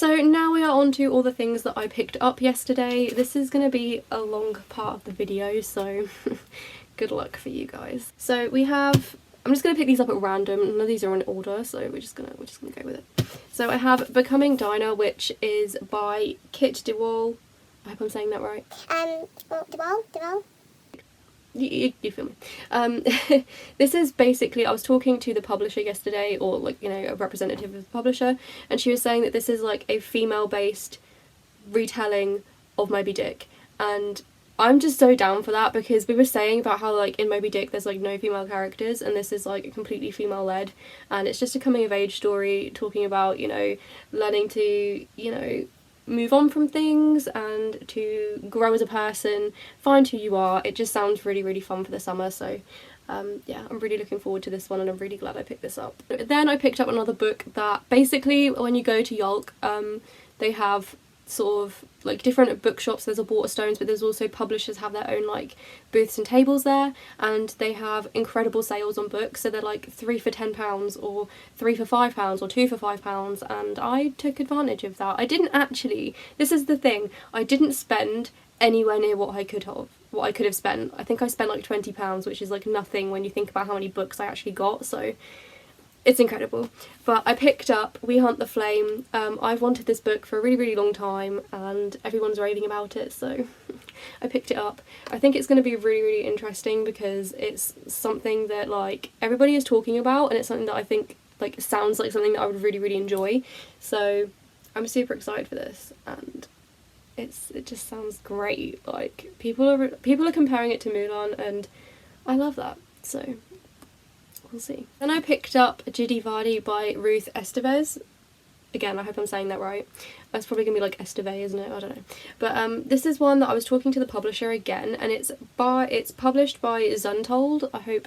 So now we are on to all the things that I picked up yesterday. This is going to be a long part of the video, so good luck for you guys. So we have, I'm just going to pick these up at random. None of these are in order, so we're just gonna go with it. So I have Becoming Dinah, which is by Kit DeWall. I hope I'm saying that right. DeWall? You feel me. This is basically, I was talking to the publisher yesterday, or like, you know, a representative of the publisher, and she was saying that this is like a female-based retelling of Moby Dick, and I'm just so down for that, because we were saying about how like in Moby Dick there's like no female characters, and this is like completely female-led, and it's just a coming-of-age story talking about, you know, learning to, you know, move on from things and to grow as a person, find who you are. It just sounds really, really fun for the summer, so yeah, I'm really looking forward to this one, and I'm really glad I picked this up. Then I picked up another book that basically, when you go to Yalc, they have sort of like different bookshops. There's a Waterstones, but there's also publishers have their own like booths and tables there, and they have incredible sales on books, so they're like 3 for £10 or 3 for £5 or 2 for £5, and I took advantage of that. I didn't actually, this is the thing, I didn't spend anywhere near what I could have spent. I think I spent like £20, which is like nothing when you think about how many books I actually got, so it's incredible. But I picked up We Hunt the Flame. I've wanted this book for a really, really long time, and everyone's raving about it, so I picked it up. I think it's going to be really, really interesting, because it's something that like everybody is talking about, and it's something that I think like sounds like something that I would really, really enjoy. So I'm super excited for this, and it just sounds great. Like people are comparing it to Mulan, and I love that. So we'll see. Then I picked up Jidi Vardy by Ruth Estevez. Again, I hope I'm saying that right. That's probably going to be like Estevez, isn't it? I don't know. But this is one that I was talking to the publisher again, and it's published by Zuntold. I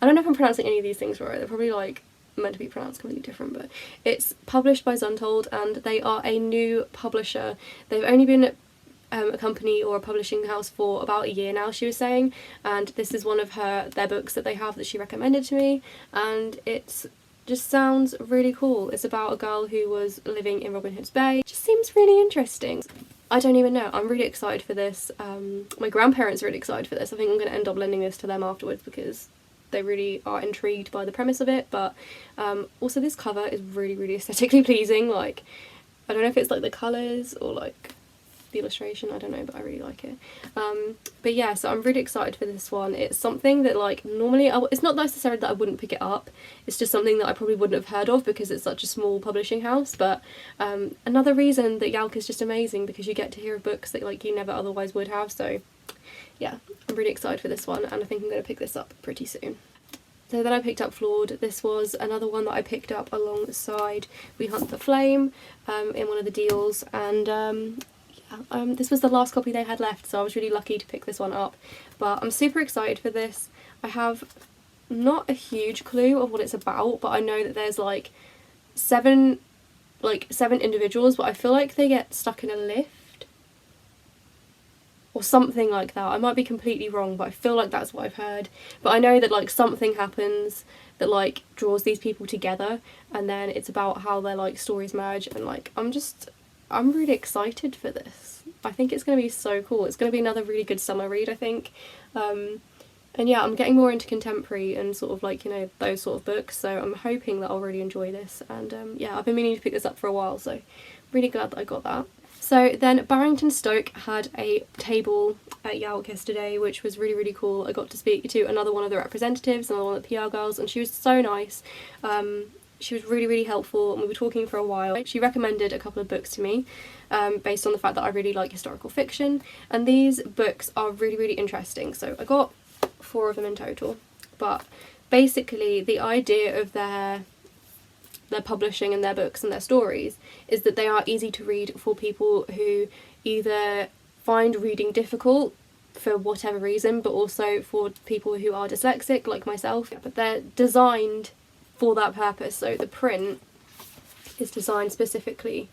don't know if I'm pronouncing any of these things right. They're probably like meant to be pronounced completely different, but it's published by Zuntold, and they are a new publisher. They've only been a company or a publishing house for about a year now, she was saying, and this is one of their books that they have that she recommended to me, and it just sounds really cool. It's about a girl who was living in Robin Hood's Bay. It just seems really interesting. I don't even know, I'm really excited for this. My grandparents are really excited for this. I think I'm going to end up lending this to them afterwards, because they really are intrigued by the premise of it, but also this cover is really, really aesthetically pleasing. Like, I don't know if it's like the colours or like the illustration, I don't know, but I really like it. But yeah, so I'm really excited for this one. It's something that like normally it's not necessarily that I wouldn't pick it up, it's just something that I probably wouldn't have heard of because it's such a small publishing house. But another reason that Yalc is just amazing, because you get to hear of books that like you never otherwise would have. So yeah, I'm really excited for this one, and I think I'm going to pick this up pretty soon. So then I picked up Flawed. This was another one that I picked up alongside We Hunt the Flame in one of the deals, and this was the last copy they had left, so I was really lucky to pick this one up. But I'm super excited for this. I have not a huge clue of what it's about, but I know that there's like seven individuals, but I feel like they get stuck in a lift or something like that. I might be completely wrong, but I feel like that's what I've heard. But I know that like something happens that like draws these people together, and then it's about how their like stories merge, and like I'm really excited for this. I think it's going to be so cool. It's going to be another really good summer read, I think. And yeah, I'm getting more into contemporary and sort of like, you know, those sort of books, so I'm hoping that I'll really enjoy this. And yeah, I've been meaning to pick this up for a while, so really glad that I got that. So then Barrington Stoke had a table at Yalc yesterday, which was really, really cool. I got to speak to another one of the representatives, another one of the PR girls, and she was so nice. She was really, really helpful, and we were talking for a while. She recommended a couple of books to me based on the fact that I really like historical fiction, and these books are really, really interesting. So I got 4 of them in total, but basically the idea of their publishing and their books and their stories is that they are easy to read for people who either find reading difficult for whatever reason, but also for people who are dyslexic like myself. But they're designed for that purpose, so the print is designed specifically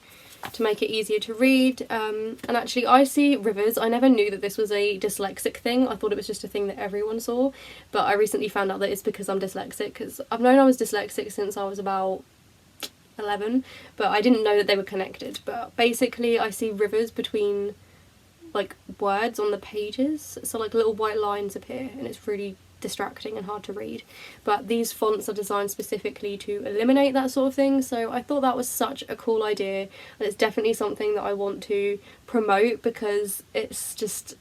to make it easier to read. And actually I see rivers. I never knew that this was a dyslexic thing. I thought it was just a thing that everyone saw, but I recently found out that it's because I'm dyslexic, because I've known I was dyslexic since I was about 11, but I didn't know that they were connected. But basically I see rivers between like words on the pages, so like little white lines appear, and it's really distracting and hard to read. But these fonts are designed specifically to eliminate that sort of thing, so I thought that was such a cool idea, and it's definitely something that I want to promote because it's just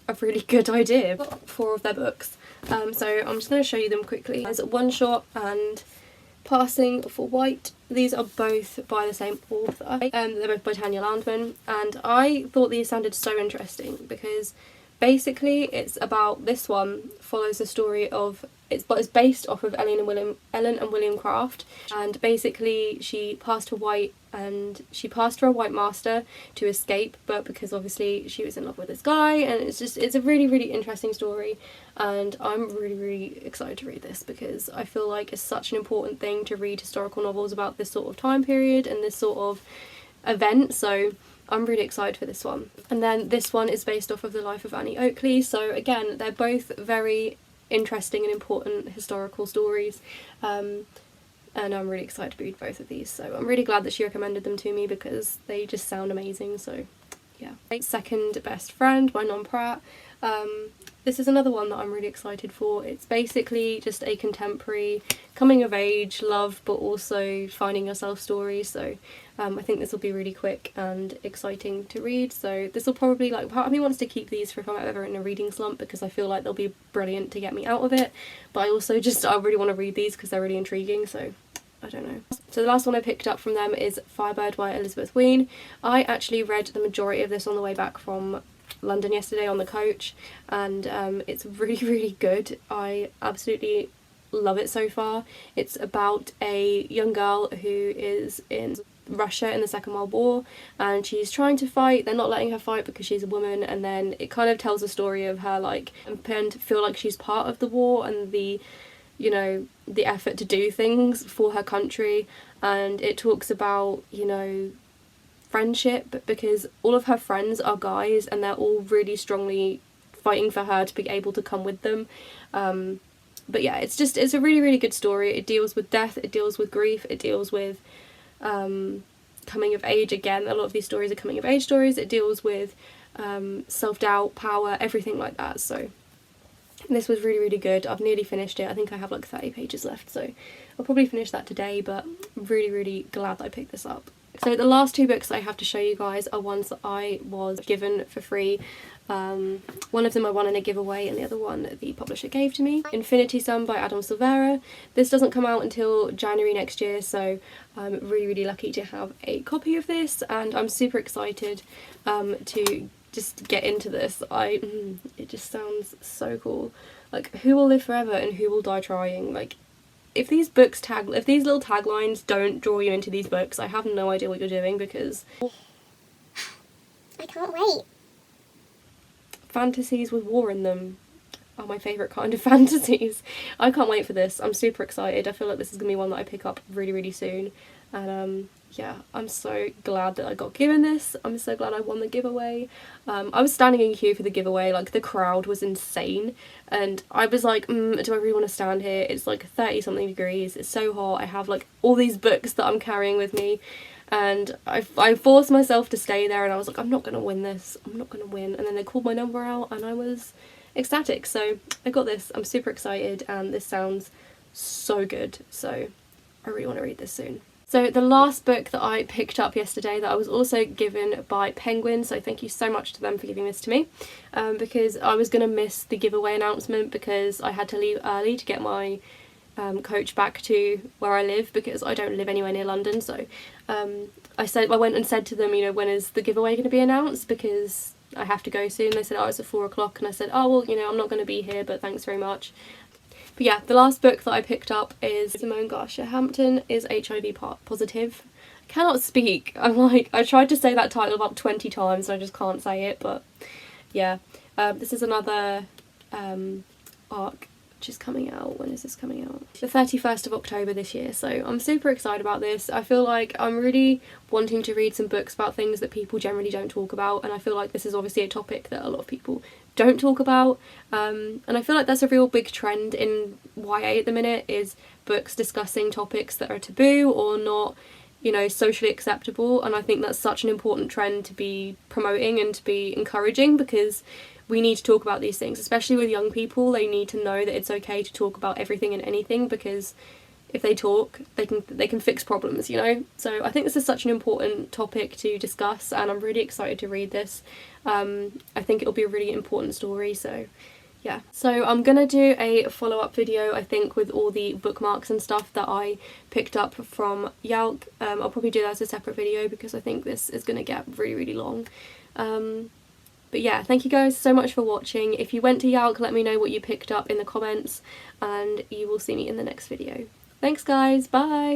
a really good idea. 4 of their books, so I'm just going to show you them quickly. There's One Shot and Passing for White. These are both by the same author. They're both by Tanya Landman, and I thought these sounded so interesting because basically it's about, this one follows the story of, it's based off of Ellen and William Craft, and basically she passed for white, and she passed for a white master to escape, but because obviously she was in love with this guy, and it's a really, really interesting story, and I'm really, really excited to read this because I feel like it's such an important thing to read historical novels about this sort of time period and this sort of event, so I'm really excited for this one. And then this one is based off of the life of Annie Oakley, so again they're both very interesting and important historical stories, and I'm really excited to read both of these, so I'm really glad that she recommended them to me because they just sound amazing, so yeah. Second Best Friend by Non Pratt. This is another one that I'm really excited for. It's basically just a contemporary coming of age, love, but also finding yourself story, so I think this will be really quick and exciting to read, so this will probably, like, part of me wants to keep these for if I'm ever in a reading slump because I feel like they'll be brilliant to get me out of it, but I also I really want to read these because they're really intriguing, so I don't know. So the last one I picked up from them is Firebird by Elizabeth Wein. I actually read the majority of this on the way back from London yesterday on the coach, and it's really, really good. I absolutely love it so far. It's about a young girl who is in Russia in the Second World War, and she's trying to fight. They're not letting her fight because she's a woman, and then it kind of tells the story of her, like, and feel like she's part of the war and the, you know, the effort to do things for her country, and it talks about, you know, friendship because all of her friends are guys and they're all really strongly fighting for her to be able to come with them. But yeah, it's a really, really good story. It deals with death, it deals with grief, it deals with coming of age. Again, a lot of these stories are coming of age stories. It deals with self-doubt, power, everything like that, so this was really, really good. I've nearly finished it. I think I have like 30 pages left, so I'll probably finish that today, but I'm really, really glad that I picked this up. So the last 2 books I have to show you guys are ones that I was given for free. One of them I won in a giveaway, and the other one the publisher gave to me. Infinity Sun by Adam Silvera. This doesn't come out until January next year, so I'm really, really lucky to have a copy of this, and I'm super excited to just get into this. It just sounds so cool. Like, who will live forever and who will die trying? Like, if these little taglines don't draw you into these books, I have no idea what you're doing, because I can't wait. Fantasies with war in them are my favourite kind of fantasies. I can't wait for this. I'm super excited. I feel like this is going to be one that I pick up really, really soon, and yeah, I'm so glad that I got given this. I'm so glad I won the giveaway. I was standing in queue for the giveaway, like the crowd was insane, and I was like, do I really want to stand here? It's like 30 something degrees, it's so hot, I have like all these books that I'm carrying with me, and I forced myself to stay there, and I was like, I'm not going to win this, I'm not going to win, and then they called my number out and I was ecstatic, so I got this. I'm super excited, and this sounds so good, so I really want to read this soon. So the last book that I picked up yesterday that I was also given by Penguin, so thank you so much to them for giving this to me, because I was going to miss the giveaway announcement because I had to leave early to get my coach back to where I live, because I don't live anywhere near London, so I went and said to them, you know, when is the giveaway going to be announced, because I have to go soon. They said, oh, it's at 4 o'clock, and I said, oh, well, you know, I'm not going to be here, but thanks very much. But yeah, the last book that I picked up is Simone Garcia Hampton is HIV positive. I cannot speak. I tried to say that title about 20 times and I just can't say it, but yeah. This is another arc which is coming out. When is this coming out? The 31st of October this year, so I'm super excited about this. I feel like I'm really wanting to read some books about things that people generally don't talk about, and I feel like this is obviously a topic that a lot of people don't talk about, and I feel like that's a real big trend in YA at the minute, is books discussing topics that are taboo or not you know, socially acceptable, and I think that's such an important trend to be promoting and to be encouraging, because we need to talk about these things, especially with young people. They need to know that it's okay to talk about everything and anything, because if they talk, they can fix problems, you know? So I think this is such an important topic to discuss, and I'm really excited to read this. I think it'll be a really important story, so yeah. So I'm gonna do a follow-up video, I think, with all the bookmarks and stuff that I picked up from Yalc. I'll probably do that as a separate video because I think this is gonna get really, really long. But yeah, thank you guys so much for watching. If you went to Yalc, let me know what you picked up in the comments, and you will see me in the next video. Thanks guys, bye!